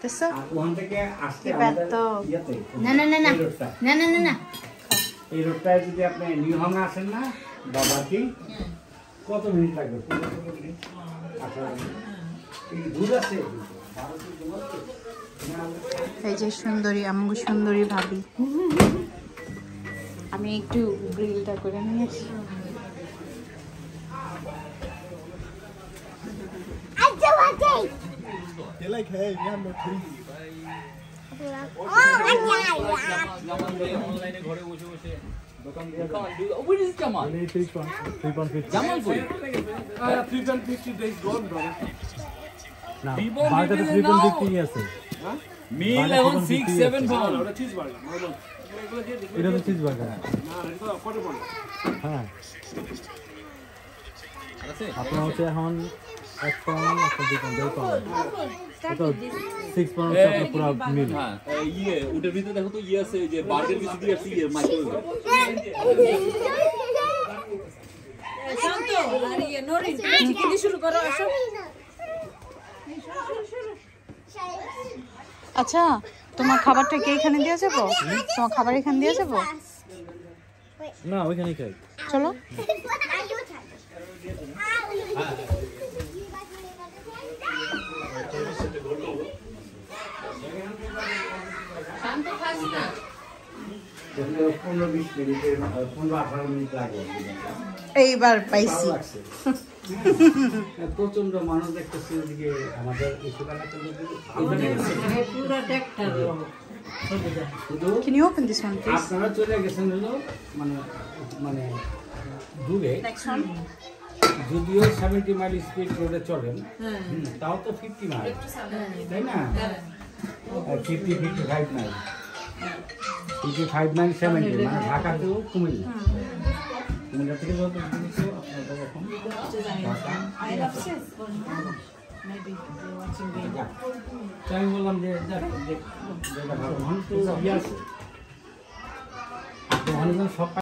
Tesoro? না না না না না না না না এই রোডটায় যদি আপনি নিউ হাঙ্গা আসেন না বাবাকি কত মিনিট লাগবে দুধ আছে এই যে সুন্দরী আমগো সুন্দরী ভাবি আমি একটু গ্রিলটা করে নিয়ে আসি They like, hey, we have no tea. What is Jamal? 3.50. Jamal boy. 3.50 days gone, brother. Now, Barter is 3.50 years. Meal 11, 6, 7 pound. It is a cheeseburger. হ্যাঁ আপনার হচ্ছে এখন 1 পাউন্ড আপনার 2 পাউন্ড 2 পাউন্ড তো 6 পাউন্ড আপনার পুরো মিল হ্যাঁ ইয়ে ওটার ভিতরে দেখো তো ইয়ে আছে যে বার্গার কিছু দিয়ে আছে ইয়ে মাইক্রোওয়েভ শান্ত আর ইয়ে নরিন কি শুরু করো আসো আচ্ছা তোমার খাবারটা কি এখানে দিয়ে যাবো তোমার খাবার এখানে দিয়ে যাবো না ওইখানেই খাই চলো শান্ত খাস না 15-20 মিনিটের 15-18 মিনিট লাগে এইবার পাইছি প্রচন্ড মানুষ দেখতেছে ওদিকে আমাদের পুরো tractor Can you open this one please? আপনারা চলে গেছেন হলো মানে মানে দূরে যদিও 70 মাইল স্পিড রোডে চলেন তাও তো 50 মাইল তাই না 55 মাইল 55 মাইল 70 মানে ঢাকা টু কুমিল্লা কুমিল্লা থেকে যত দূর আপনারা এখন আমি বললাম যে ভালো সব